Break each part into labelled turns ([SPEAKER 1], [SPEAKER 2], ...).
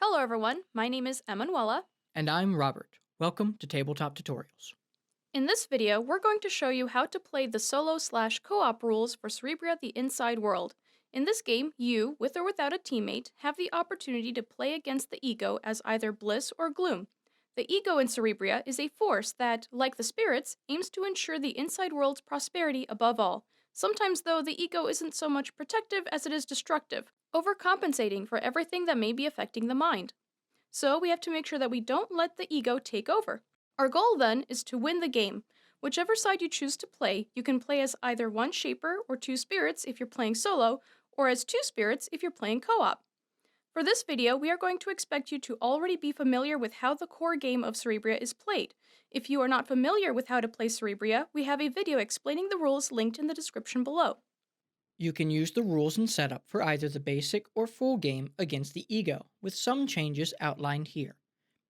[SPEAKER 1] Hello everyone, my name is Emanuela.
[SPEAKER 2] And I'm Robert. Welcome to Tabletop Tutorials.
[SPEAKER 1] In this video, we're going to show you how to play the solo/co-op rules for Cerebria the Inside World. In this game, you, with or without a teammate, have the opportunity to play against the ego as either bliss or gloom. The ego in Cerebria is a force that, like the spirits, aims to ensure the inside world's prosperity above all. Sometimes, though, the ego isn't so much protective as it is destructive, overcompensating for everything that may be affecting the mind. So we have to make sure that we don't let the ego take over. Our goal then is to win the game. Whichever side you choose to play, you can play as either one shaper or two spirits if you're playing solo, or as two spirits if you're playing co-op. For this video, we are going to expect you to already be familiar with how the core game of Cerebria is played. If you are not familiar with how to play Cerebria, we have a video explaining the rules linked in the description below.
[SPEAKER 2] You can use the rules and setup for either the basic or full game against the ego, with some changes outlined here.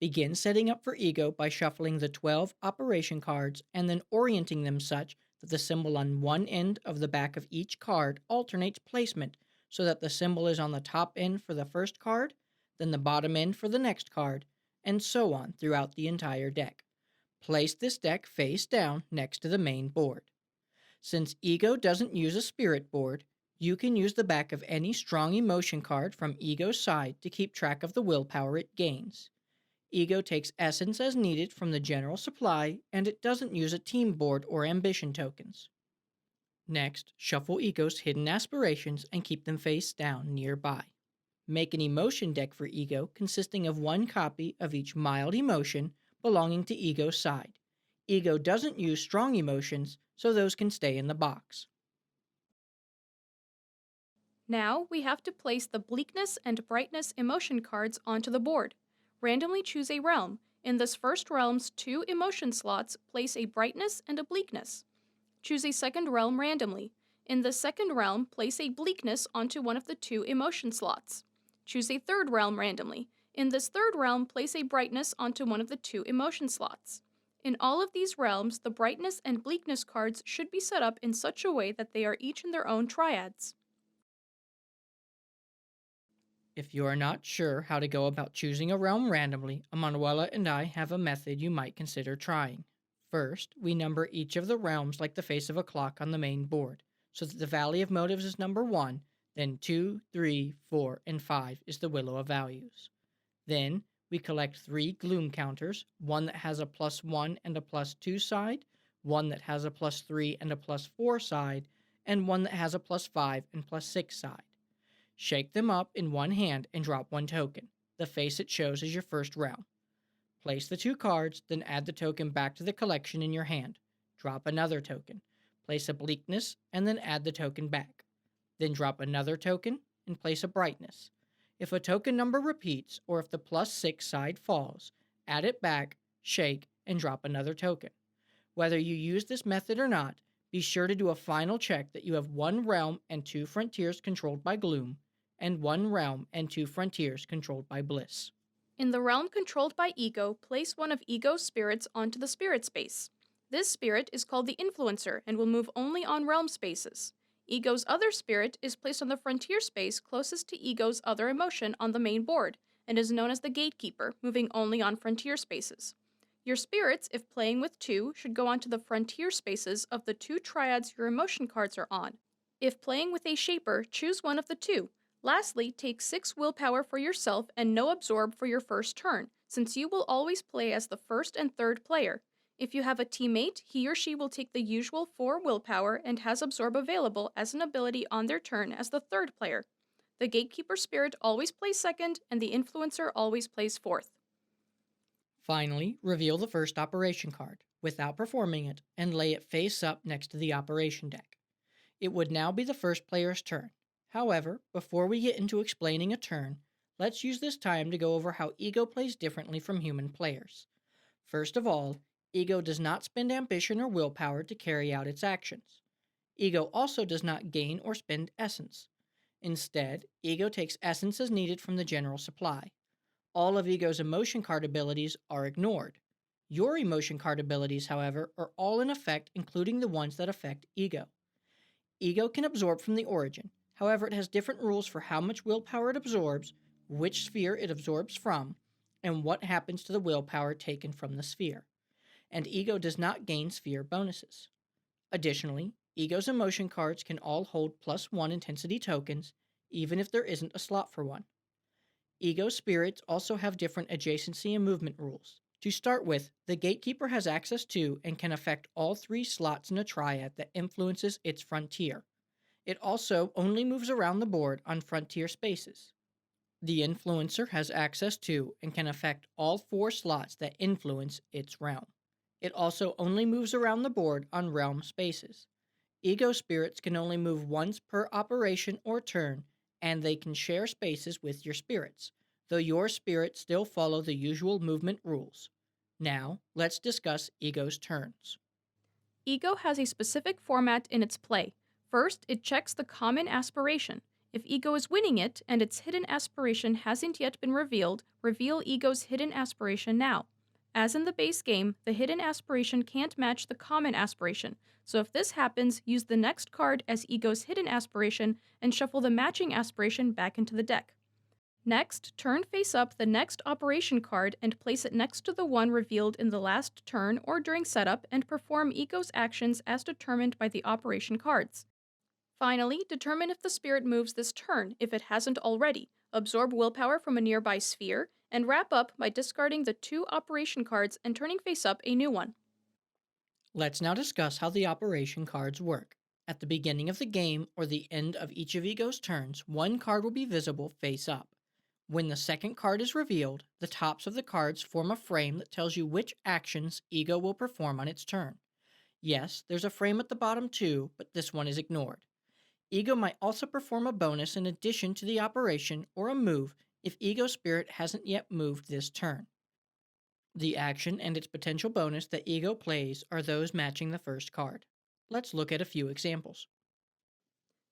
[SPEAKER 2] Begin setting up for ego by shuffling the 12 operation cards and then orienting them such that the symbol on one end of the back of each card alternates placement so that the symbol is on the top end for the first card, then the bottom end for the next card, and so on throughout the entire deck. Place this deck face down next to the main board. Since Ego doesn't use a spirit board, you can use the back of any strong emotion card from Ego's side to keep track of the willpower it gains. Ego takes essence as needed from the general supply, and it doesn't use a team board or ambition tokens. Next, shuffle Ego's hidden aspirations and keep them face down nearby. Make an emotion deck for Ego consisting of one copy of each mild emotion belonging to Ego's side. Ego doesn't use strong emotions, so those can stay in the box.
[SPEAKER 1] Now, we have to place the bleakness and brightness emotion cards onto the board. Randomly choose a realm. In this first realm's two emotion slots, place a brightness and a bleakness. Choose a second realm randomly. In the second realm, place a bleakness onto one of the two emotion slots. Choose a third realm randomly. In this third realm, place a brightness onto one of the two emotion slots. In all of these realms, the brightness and bleakness cards should be set up in such a way that they are each in their own triads.
[SPEAKER 2] If you are not sure how to go about choosing a realm randomly, Emanuela and I have a method you might consider trying. First, we number each of the realms like the face of a clock on the main board, so that the Valley of Motives is number 1, then 2, 3, 4, and 5 is the Willow of Values. Then, we collect 3 gloom counters, one that has a +1 and a +2 side, one that has a +3 and a +4 side, and one that has a +5 and +6 side. Shake them up in one hand and drop one token. The face it shows is your first realm. Place the 2 cards, then add the token back to the collection in your hand. Drop another token. Place a bleakness, and then add the token back. Then drop another token, and place a brightness. If a token number repeats, or if the +6 side falls, add it back, shake, and drop another token. Whether you use this method or not, be sure to do a final check that you have 1 realm and 2 frontiers controlled by gloom, and 1 realm and 2 frontiers controlled by bliss.
[SPEAKER 1] In the realm controlled by Ego, place one of Ego's spirits onto the spirit space. This spirit is called the Influencer and will move only on realm spaces. Ego's other spirit is placed on the frontier space closest to Ego's other emotion on the main board, and is known as the Gatekeeper, moving only on frontier spaces. Your spirits, if playing with 2, should go onto the frontier spaces of the 2 triads your emotion cards are on. If playing with a shaper, choose one of the 2. Lastly, take 6 willpower for yourself and no absorb for your first turn, since you will always play as the first and third player. If you have a teammate, he or she will take the usual 4 willpower and has absorb available as an ability on their turn as the third player. The Gatekeeper spirit always plays second, and the Influencer always plays fourth.
[SPEAKER 2] Finally, reveal the first operation card, without performing it, and lay it face up next to the operation deck. It would now be the first player's turn. However, before we get into explaining a turn, let's use this time to go over how Ego plays differently from human players. First of all, Ego does not spend ambition or willpower to carry out its actions. Ego also does not gain or spend essence. Instead, Ego takes essence as needed from the general supply. All of Ego's emotion card abilities are ignored. Your emotion card abilities, however, are all in effect, including the ones that affect Ego. Ego can absorb from the origin. However, it has different rules for how much willpower it absorbs, which sphere it absorbs from, and what happens to the willpower taken from the sphere. And ego does not gain sphere bonuses. Additionally, ego's emotion cards can all hold +1 intensity tokens, even if there isn't a slot for one. Ego spirits also have different adjacency and movement rules. To start with, the gatekeeper has access to and can affect all 3 slots in a triad that influences its frontier. It also only moves around the board on frontier spaces. The influencer has access to and can affect all 4 slots that influence its realm. It also only moves around the board on realm spaces. Ego spirits can only move once per operation or turn, and they can share spaces with your spirits, though your spirits still follow the usual movement rules. Now, let's discuss Ego's turns.
[SPEAKER 1] Ego has a specific format in its play. First, it checks the common aspiration. If Ego is winning it and its hidden aspiration hasn't yet been revealed, reveal Ego's hidden aspiration now. As in the base game, the hidden aspiration can't match the common aspiration, so if this happens, use the next card as Ego's hidden aspiration and shuffle the matching aspiration back into the deck. Next, turn face up the next operation card and place it next to the one revealed in the last turn or during setup and perform Ego's actions as determined by the operation cards. Finally, determine if the spirit moves this turn, if it hasn't already, absorb willpower from a nearby sphere, and wrap up by discarding the 2 operation cards and turning face up a new one.
[SPEAKER 2] Let's now discuss how the operation cards work. At the beginning of the game or the end of each of Ego's turns, one card will be visible face up. When the second card is revealed, the tops of the cards form a frame that tells you which actions Ego will perform on its turn. Yes, there's a frame at the bottom too, but this one is ignored. Ego might also perform a bonus in addition to the operation or a move if Ego Spirit hasn't yet moved this turn. The action and its potential bonus that Ego plays are those matching the first card. Let's look at a few examples.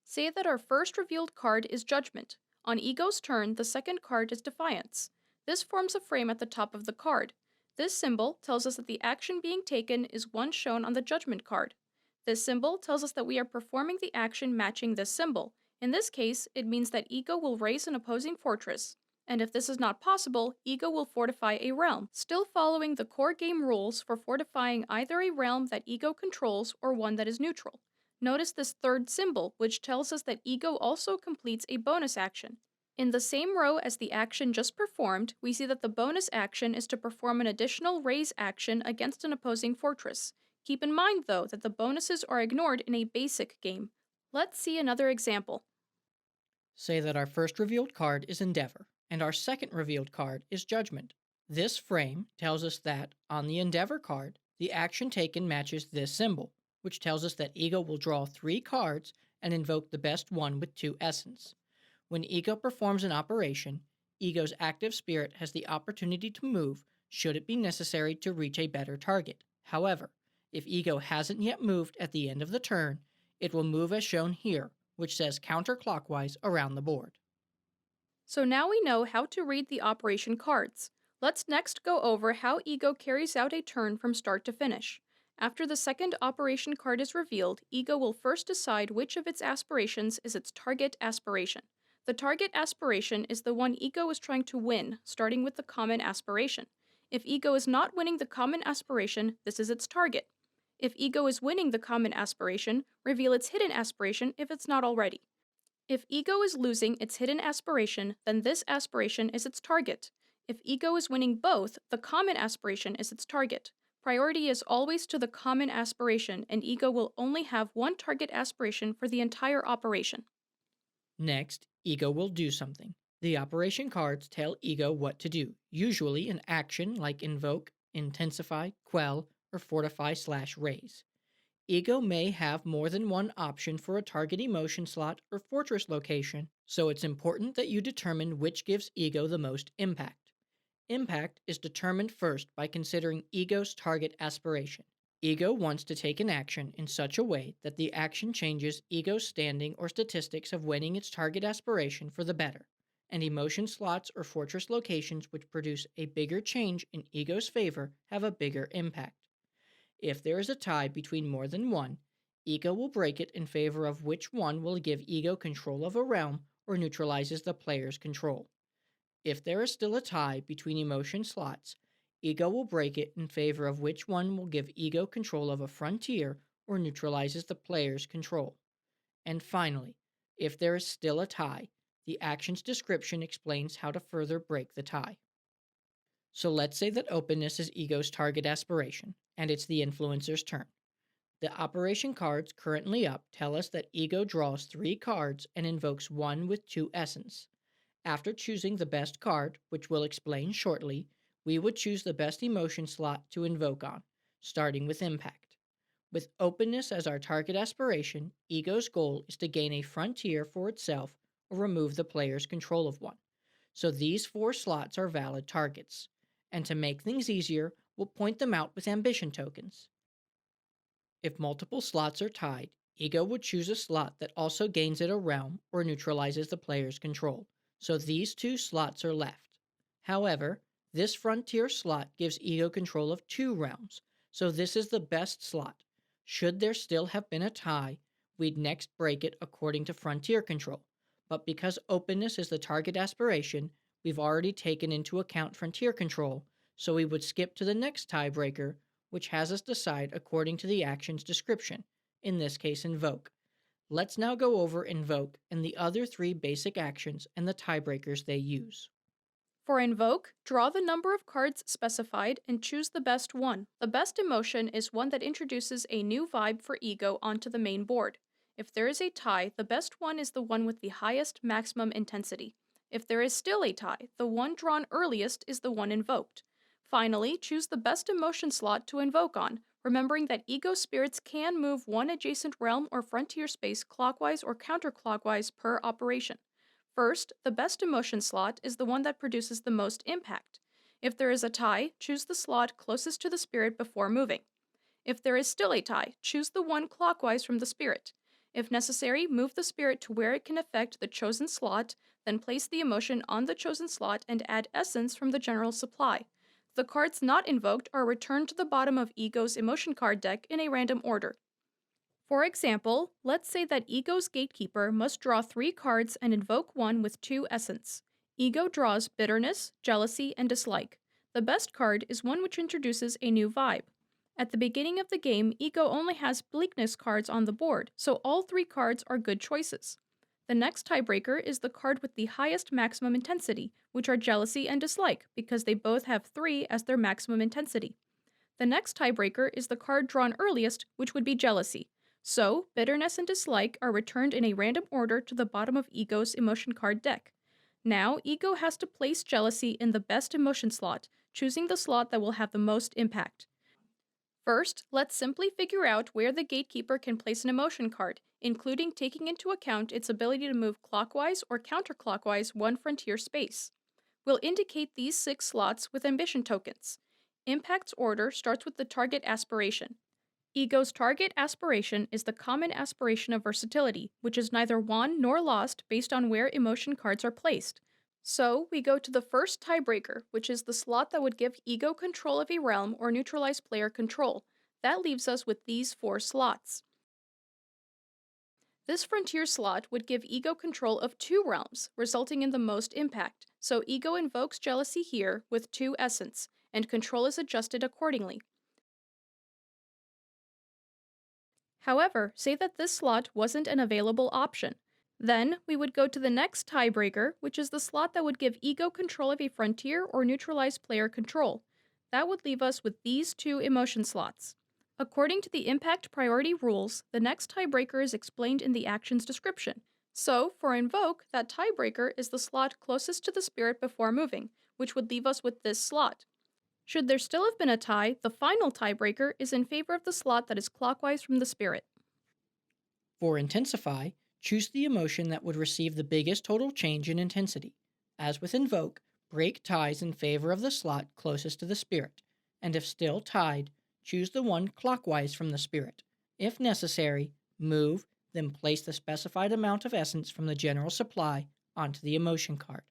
[SPEAKER 1] Say that our first revealed card is Judgment. On Ego's turn, the second card is Defiance. This forms a frame at the top of the card. This symbol tells us that the action being taken is one shown on the Judgment card. This symbol tells us that we are performing the action matching this symbol. In this case, it means that Ego will raise an opposing fortress. And if this is not possible, Ego will fortify a realm, still following the core game rules for fortifying either a realm that Ego controls or one that is neutral. Notice this third symbol, which tells us that Ego also completes a bonus action. In the same row as the action just performed, we see that the bonus action is to perform an additional Raze action against an opposing fortress. Keep in mind, though, that the bonuses are ignored in a basic game. Let's see another example.
[SPEAKER 2] Say that our first revealed card is Endeavor, and our second revealed card is Judgment. This frame tells us that, on the Endeavor card, the action taken matches this symbol, which tells us that Ego will draw 3 cards and invoke the best one with 2 essence. When Ego performs an operation, Ego's active spirit has the opportunity to move should it be necessary to reach a better target. However, if Ego hasn't yet moved at the end of the turn, it will move as shown here, which says counterclockwise around the board.
[SPEAKER 1] So now we know how to read the operation cards. Let's next go over how Ego carries out a turn from start to finish. After the second operation card is revealed, Ego will first decide which of its aspirations is its target aspiration. The target aspiration is the one Ego is trying to win, starting with the common aspiration. If Ego is not winning the common aspiration, this is its target. If Ego is winning the common aspiration, reveal its hidden aspiration if it's not already. If Ego is losing its hidden aspiration, then this aspiration is its target. If Ego is winning both, the common aspiration is its target. Priority is always to the common aspiration, and Ego will only have one target aspiration for the entire operation.
[SPEAKER 2] Next, Ego will do something. The operation cards tell Ego what to do, usually an action like Invoke, Intensify, Quell, or Fortify/Raze. Ego may have more than one option for a target emotion slot or fortress location, so it's important that you determine which gives Ego the most impact. Impact is determined first by considering Ego's target aspiration. Ego wants to take an action in such a way that the action changes Ego's standing or statistics of winning its target aspiration for the better, and emotion slots or fortress locations which produce a bigger change in Ego's favor have a bigger impact. If there is a tie between more than one, Ego will break it in favor of which one will give Ego control of a realm or neutralizes the player's control. If there is still a tie between emotion slots, Ego will break it in favor of which one will give Ego control of a frontier or neutralizes the player's control. And finally, if there is still a tie, the action's description explains how to further break the tie. So let's say that openness is Ego's target aspiration, and it's the influencer's turn. The operation cards currently up tell us that Ego draws 3 cards and invokes one with 2 essence. After choosing the best card, which we'll explain shortly, we would choose the best emotion slot to invoke on, starting with Impact. With openness as our target aspiration, Ego's goal is to gain a frontier for itself or remove the player's control of one. So these 4 slots are valid targets. And to make things easier, we'll point them out with ambition tokens. If multiple slots are tied, Ego would choose a slot that also gains it a realm or neutralizes the player's control. So these 2 slots are left. However, this frontier slot gives Ego control of 2 realms, so this is the best slot. Should there still have been a tie, we'd next break it according to frontier control. But because openness is the target aspiration, we've already taken into account frontier control, so we would skip to the next tiebreaker, which has us decide according to the action's description, in this case Invoke. Let's now go over Invoke and the other 3 basic actions and the tiebreakers they use.
[SPEAKER 1] For Invoke, draw the number of cards specified and choose the best one. The best emotion is one that introduces a new vibe for Ego onto the main board. If there is a tie, the best one is the one with the highest maximum intensity. If there is still a tie, the one drawn earliest is the one invoked. Finally, choose the best emotion slot to invoke on, remembering that Ego spirits can move one adjacent realm or frontier space clockwise or counterclockwise per operation. First, the best emotion slot is the one that produces the most impact. If there is a tie, choose the slot closest to the spirit before moving. If there is still a tie, choose the one clockwise from the spirit. If necessary, move the spirit to where it can affect the chosen slot, then place the emotion on the chosen slot and add essence from the general supply. The cards not invoked are returned to the bottom of Ego's emotion card deck in a random order. For example, let's say that Ego's Gatekeeper must draw 3 cards and invoke one with 2 essence. Ego draws Bitterness, Jealousy, and Dislike. The best card is one which introduces a new vibe. At the beginning of the game, Ego only has Bleakness cards on the board, so all 3 cards are good choices. The next tiebreaker is the card with the highest maximum intensity, which are Jealousy and Dislike, because they both have 3 as their maximum intensity. The next tiebreaker is the card drawn earliest, which would be Jealousy. So, Bitterness and Dislike are returned in a random order to the bottom of Ego's emotion card deck. Now, Ego has to place Jealousy in the best emotion slot, choosing the slot that will have the most impact. First, let's simply figure out where the Gatekeeper can place an emotion card, including taking into account its ability to move clockwise or counterclockwise one frontier space. We'll indicate these 6 slots with ambition tokens. Impact's order starts with the target aspiration. Ego's target aspiration is the common aspiration of versatility, which is neither won nor lost based on where emotion cards are placed. So, we go to the first tiebreaker, which is the slot that would give Ego control of a realm or neutralize player control. That leaves us with these 4 slots. This frontier slot would give Ego control of 2 realms, resulting in the most impact, so Ego invokes Jealousy here with 2 essence, and control is adjusted accordingly. However, say that this slot wasn't an available option. Then, we would go to the next tiebreaker, which is the slot that would give Ego control of a frontier or neutralize player control. That would leave us with these 2 emotion slots. According to the impact priority rules, the next tiebreaker is explained in the action's description. So, for Invoke, that tiebreaker is the slot closest to the spirit before moving, which would leave us with this slot. Should there still have been a tie, the final tiebreaker is in favor of the slot that is clockwise from the spirit.
[SPEAKER 2] For Intensify, choose the emotion that would receive the biggest total change in intensity. As with Invoke, break ties in favor of the slot closest to the spirit, and if still tied, choose the one clockwise from the spirit. If necessary, move, then place the specified amount of essence from the general supply onto the emotion card.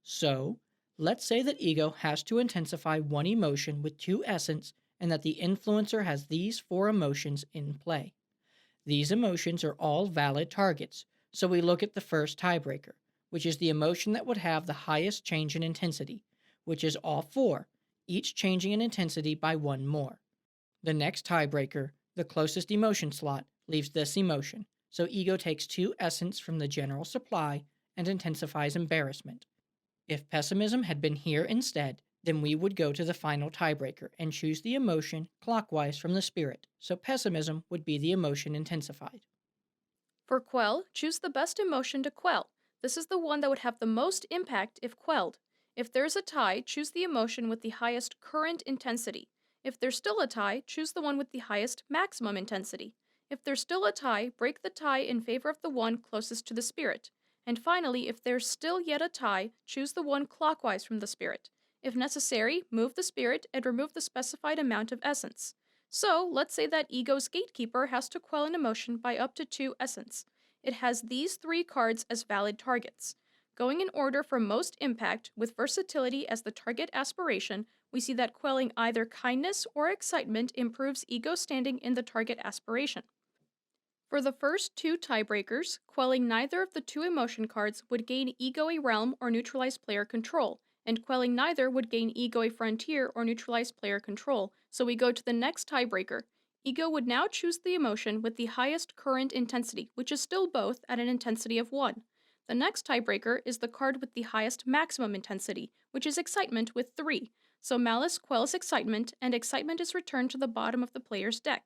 [SPEAKER 2] So, let's say that Ego has to intensify one emotion with 2 essence and that the influencer has these 4 emotions in play. These emotions are all valid targets, so we look at the first tiebreaker, which is the emotion that would have the highest change in intensity, which is all four, each changing in intensity by one more. The next tiebreaker, the closest emotion slot, leaves this emotion, so ego takes 2 essence from the general supply and intensifies embarrassment. If pessimism had been here instead, then we would go to the final tiebreaker and choose the emotion clockwise from the spirit, so pessimism would be the emotion intensified.
[SPEAKER 1] For Quell, choose the best emotion to quell. This is the one that would have the most impact if quelled. If there's a tie, choose the emotion with the highest current intensity. If there's still a tie, choose the one with the highest maximum intensity. If there's still a tie, break the tie in favor of the one closest to the spirit. And finally, if there's still yet a tie, choose the one clockwise from the spirit. If necessary, move the spirit and remove the specified amount of essence. So, let's say that Ego's Gatekeeper has to quell an emotion by up to 2 essence. It has these 3 cards as valid targets. Going in order from most impact, with versatility as the target aspiration, we see that quelling either kindness or excitement improves Ego standing in the target aspiration. For the first 2 tiebreakers, quelling neither of the 2 emotion cards would gain Ego a realm or neutralize player control, and quelling neither would gain Ego a frontier or neutralize player control, so we go to the next tiebreaker. Ego would now choose the emotion with the highest current intensity, which is still both at an intensity of 1. The next tiebreaker is the card with the highest maximum intensity, which is excitement with 3, so Malice quells excitement, and excitement is returned to the bottom of the player's deck.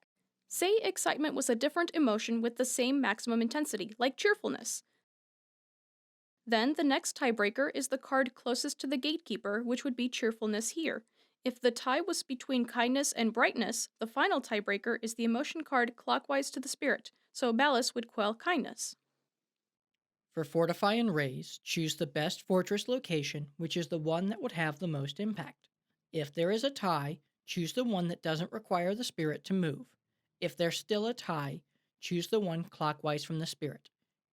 [SPEAKER 1] Say excitement was a different emotion with the same maximum intensity, like cheerfulness. Then the next tiebreaker is the card closest to the gatekeeper, which would be cheerfulness here. If the tie was between kindness and brightness, the final tiebreaker is the emotion card clockwise to the spirit, so Malice would quell kindness.
[SPEAKER 2] For Fortify and Raze, choose the best fortress location, which is the one that would have the most impact. If there is a tie, choose the one that doesn't require the spirit to move. If there's still a tie, choose the one clockwise from the spirit.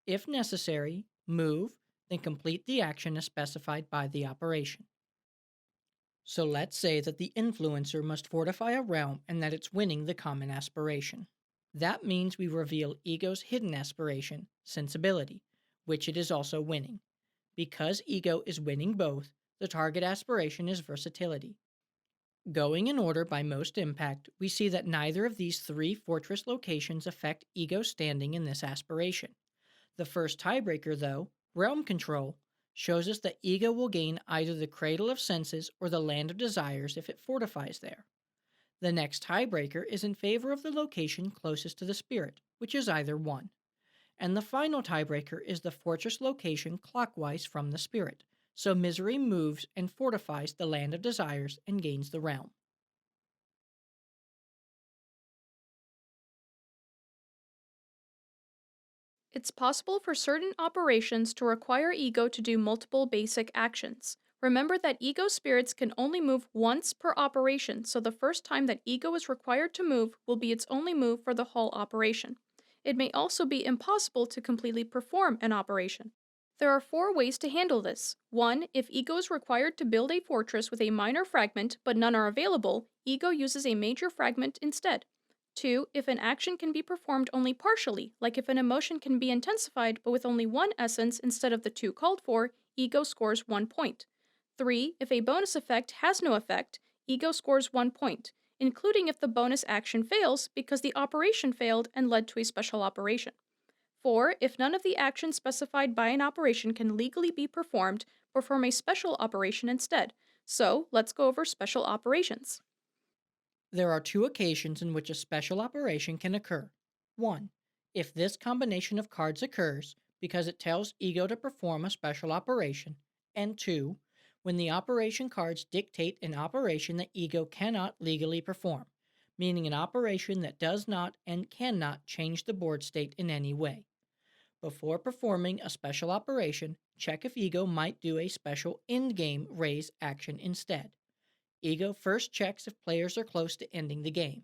[SPEAKER 2] If necessary, move, then complete the action as specified by the operation. So let's say that the influencer must fortify a realm and that it's winning the common aspiration. That means we reveal Ego's hidden aspiration, sensibility, which it is also winning. Because Ego is winning both, the target aspiration is versatility. Going in order by most impact, we see that neither of these 3 fortress locations affect Ego's standing in this aspiration. The first tiebreaker, though, realm control, shows us that Ego will gain either the Cradle of Senses or the Land of Desires if it fortifies there. The next tiebreaker is in favor of the location closest to the spirit, which is either one. And the final tiebreaker is the fortress location clockwise from the spirit, so Misery moves and fortifies the Land of Desires and gains the realm.
[SPEAKER 1] It's possible for certain operations to require Ego to do multiple basic actions. Remember that Ego spirits can only move once per operation, so the first time that Ego is required to move will be its only move for the whole operation. It may also be impossible to completely perform an operation. There are 4 ways to handle this. 1. If Ego is required to build a fortress with a minor fragment, but none are available, Ego uses a major fragment instead. 2. If an action can be performed only partially, like if an emotion can be intensified but with only 1 essence instead of the 2 called for, Ego scores 1 point. 3. If a bonus effect has no effect, Ego scores 1 point, including if the bonus action fails because the operation failed and led to a special operation. 4. If none of the actions specified by an operation can legally be performed, perform a special operation instead. So, let's go over special operations.
[SPEAKER 2] There are 2 occasions in which a special operation can occur. 1. If this combination of cards occurs because it tells Ego to perform a special operation, and 2. When the operation cards dictate an operation that Ego cannot legally perform, meaning an operation that does not and cannot change the board state in any way. Before performing a special operation, check if Ego might do a special endgame raise action instead. Ego first checks if players are close to ending the game.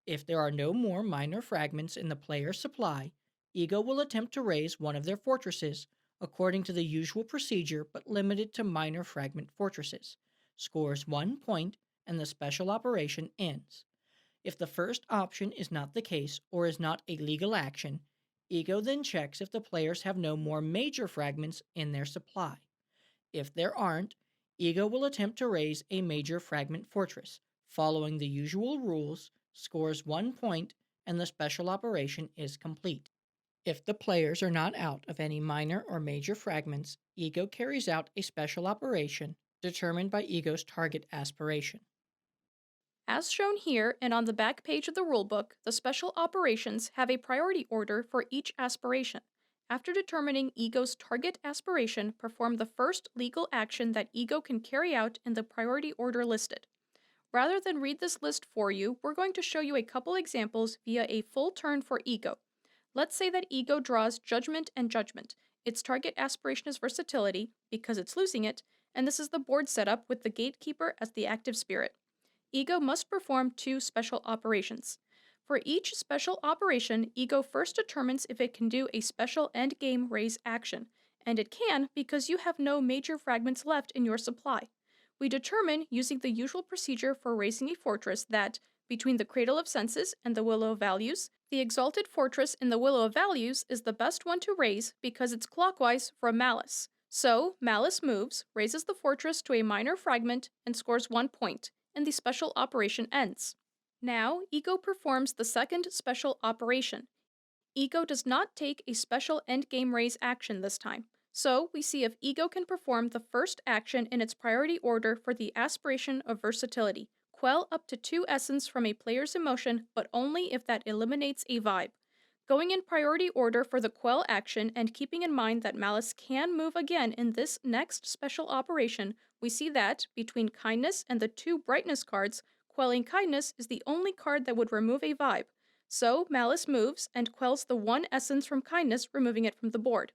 [SPEAKER 2] If there are no more minor fragments in the player's supply, Ego will attempt to raise one of their fortresses, according to the usual procedure but limited to minor fragment fortresses, scores 1 point, and the special operation ends. If the first option is not the case or is not a legal action, Ego then checks if the players have no more major fragments in their supply. If there aren't, Ego will attempt to raise a major fragment fortress, following the usual rules, scores 1 point, and the special operation is complete. If the players are not out of any minor or major fragments, Ego carries out a special operation determined by Ego's target aspiration.
[SPEAKER 1] As shown here and on the back page of the rulebook, the special operations have a priority order for each aspiration. After determining Ego's target aspiration, perform the first legal action that Ego can carry out in the priority order listed. Rather than read this list for you, we're going to show you a couple examples via a full turn for Ego. Let's say that Ego draws Judgment and Judgment. Its target aspiration is Versatility, because it's losing it, and this is the board setup with the Gatekeeper as the active spirit. Ego must perform 2 special operations. For each special operation, Ego first determines if it can do a special endgame raise action, and it can because you have no major fragments left in your supply. We determine, using the usual procedure for raising a fortress, that between the Cradle of Senses and the Willow of Values, the Exalted Fortress in the Willow of Values is the best one to raise because it's clockwise from Malice. So, Malice moves, raises the fortress to a minor fragment, and scores 1 point, and the special operation ends. Now, Ego performs the second special operation. Ego does not take a special endgame raise action this time, so we see if Ego can perform the first action in its priority order for the aspiration of Versatility. Quell up to 2 essence from a player's emotion, but only if that eliminates a vibe. Going in priority order for the Quell action and keeping in mind that Malice can move again in this next special operation, we see that, between Kindness and the 2 Brightness cards, Quelling Kindness is the only card that would remove a vibe. So, Malice moves and quells the 1 essence from Kindness, removing it from the board.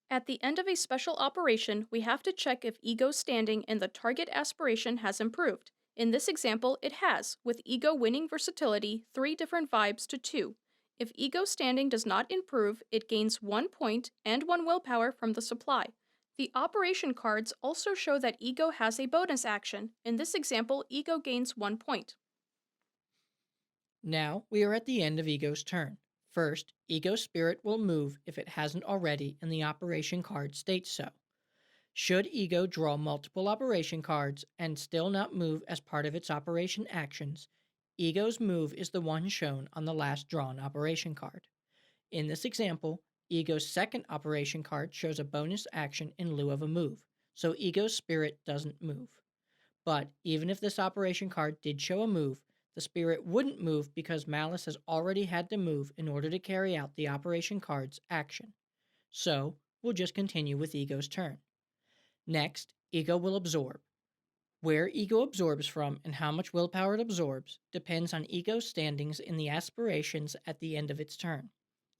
[SPEAKER 1] At the end of a special operation, we have to check if Ego's standing in the target aspiration has improved. In this example, it has, with Ego winning Versatility 3 different vibes to 2. If Ego's standing does not improve, it gains 1 point and 1 willpower from the supply. The operation cards also show that Ego has a bonus action. In this example, Ego gains 1 point.
[SPEAKER 2] Now we are at the end of Ego's turn. First, Ego's spirit will move if it hasn't already, and the operation card states so. Should Ego draw multiple operation cards and still not move as part of its operation actions, Ego's move is the one shown on the last drawn operation card. In this example, Ego's second operation card shows a bonus action in lieu of a move, so Ego's spirit doesn't move. But even if this operation card did show a move, the spirit wouldn't move because Malice has already had to move in order to carry out the operation card's action. So, we'll just continue with Ego's turn. Next, Ego will absorb. Where Ego absorbs from and how much willpower it absorbs depends on Ego's standings in the aspirations at the end of its turn.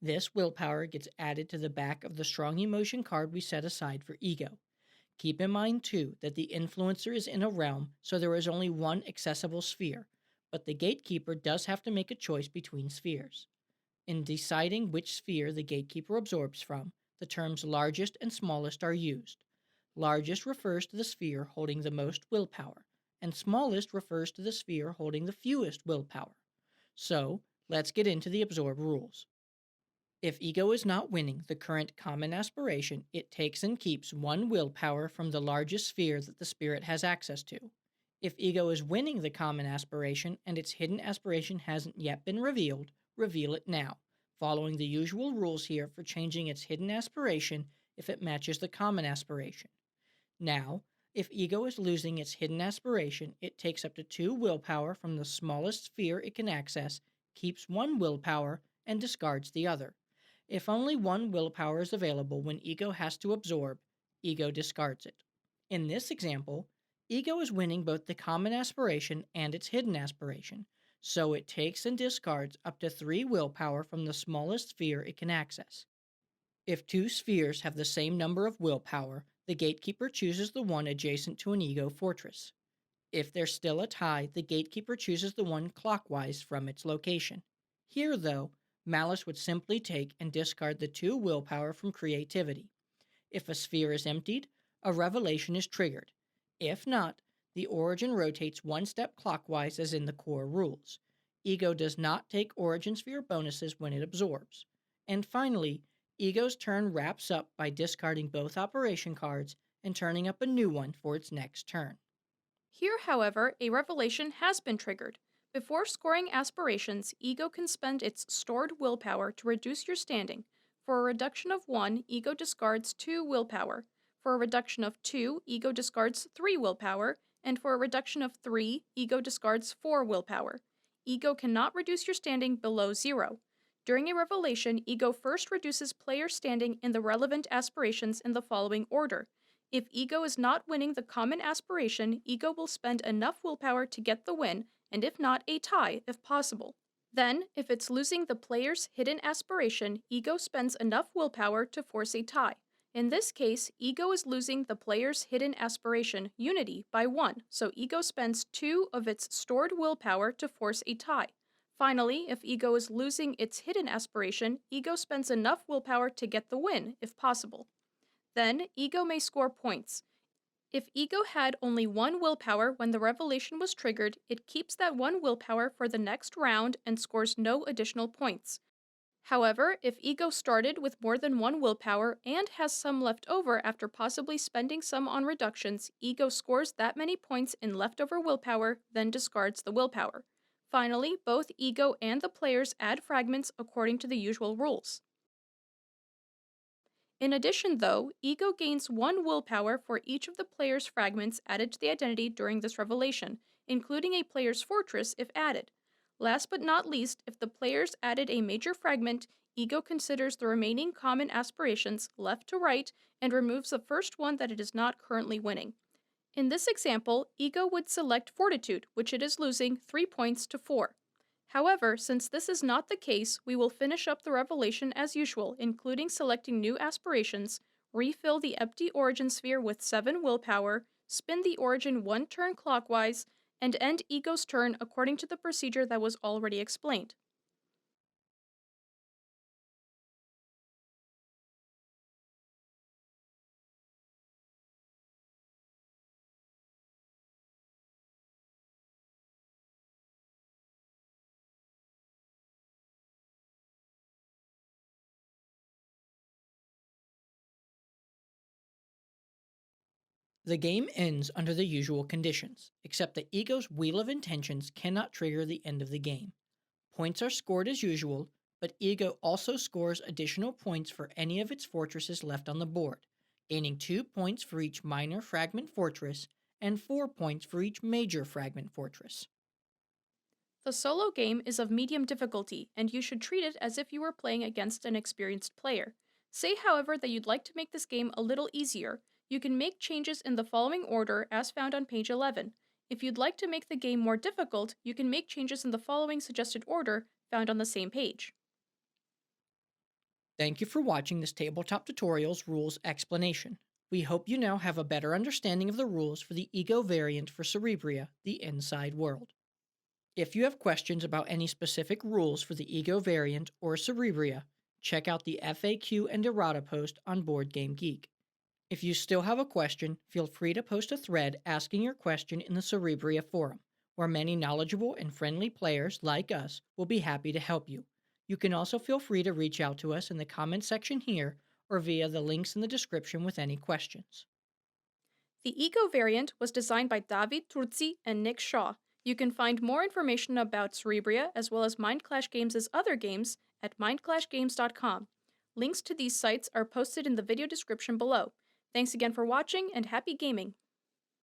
[SPEAKER 2] This willpower gets added to the back of the strong emotion card we set aside for Ego. Keep in mind, too, that the influencer is in a realm, so there is only one accessible sphere, but the gatekeeper does have to make a choice between spheres. In deciding which sphere the gatekeeper absorbs from, the terms largest and smallest are used. Largest refers to the sphere holding the most willpower, and smallest refers to the sphere holding the fewest willpower. So, let's get into the absorb rules. If Ego is not winning the current common aspiration, it takes and keeps 1 willpower from the largest sphere that the spirit has access to. If Ego is winning the common aspiration and its hidden aspiration hasn't yet been revealed, reveal it now, following the usual rules here for changing its hidden aspiration if it matches the common aspiration. Now, if Ego is losing its hidden aspiration, it takes up to 2 willpower from the smallest sphere it can access, keeps 1 willpower, and discards the other. If only 1 willpower is available when Ego has to absorb, Ego discards it. In this example, Ego is winning both the common aspiration and its hidden aspiration, so it takes and discards up to 3 willpower from the smallest sphere it can access. If 2 spheres have the same number of willpower, the gatekeeper chooses the one adjacent to an Ego fortress. If there's still a tie, the gatekeeper chooses the one clockwise from its location. Here, though, Malice would simply take and discard the 2 willpower from creativity. If a sphere is emptied, a revelation is triggered. If not, the origin rotates 1 step clockwise as in the core rules. Ego does not take origin sphere bonuses when it absorbs. And finally, Ego's turn wraps up by discarding both operation cards and turning up a new one for its next turn.
[SPEAKER 1] Here, however, a revelation has been triggered. Before scoring aspirations, Ego can spend its stored willpower to reduce your standing. For a reduction of 1, Ego discards 2 willpower. For a reduction of 2, Ego discards 3 willpower. And for a reduction of 3, Ego discards 4 willpower. Ego cannot reduce your standing below 0. During a revelation, Ego first reduces player standing in the relevant aspirations in the following order. If Ego is not winning the common aspiration, Ego will spend enough willpower to get the win, and if not, a tie, if possible. Then, if it's losing the player's hidden aspiration, Ego spends enough willpower to force a tie. In this case, Ego is losing the player's hidden aspiration, Unity, by 1, so Ego spends 2 of its stored willpower to force a tie. Finally, if Ego is losing its hidden aspiration, Ego spends enough willpower to get the win, if possible. Then, Ego may score points. If Ego had only 1 willpower when the revelation was triggered, it keeps that 1 willpower for the next round and scores no additional points. However, if Ego started with more than 1 willpower and has some left over after possibly spending some on reductions, Ego scores that many points in leftover willpower, then discards the willpower. Finally, both Ego and the players add fragments according to the usual rules. In addition, though, Ego gains 1 willpower for each of the player's fragments added to the identity during this revelation, including a player's fortress if added. Last but not least, if the players added a major fragment, Ego considers the remaining common aspirations left to right and removes the first one that it is not currently winning. In this example, Ego would select Fortitude, which it is losing 3 points to 4. However, since this is not the case, we will finish up the revelation as usual, including selecting new aspirations, refill the empty origin sphere with 7 willpower, spin the origin 1 turn clockwise, and end Ego's turn according to the procedure that was already explained.
[SPEAKER 2] The game ends under the usual conditions, except that Ego's Wheel of Intentions cannot trigger the end of the game. Points are scored as usual, but Ego also scores additional points for any of its fortresses left on the board, gaining 2 points for each minor fragment fortress and 4 points for each major fragment fortress.
[SPEAKER 1] The solo game is of medium difficulty, and you should treat it as if you were playing against an experienced player. Say, however, that you'd like to make this game a little easier. You can make changes in the following order as found on page 11. If you'd like to make the game more difficult, you can make changes in the following suggested order found on the same page.
[SPEAKER 2] Thank you for watching this Tabletop Tutorials rules explanation. We hope you now have a better understanding of the rules for the Ego variant for Cerebria, the Inside World. If you have questions about any specific rules for the Ego variant or Cerebria, check out the FAQ and Errata post on BoardGameGeek. If you still have a question, feel free to post a thread asking your question in the Cerebria Forum, where many knowledgeable and friendly players like us will be happy to help you. You can also feel free to reach out to us in the comments section here or via the links in the description with any questions.
[SPEAKER 1] The Ego variant was designed by David Turzi and Nick Shaw. You can find more information about Cerebria as well as MindClash Games' other games at mindclashgames.com. Links to these sites are posted in the video description below. Thanks again for watching and happy gaming!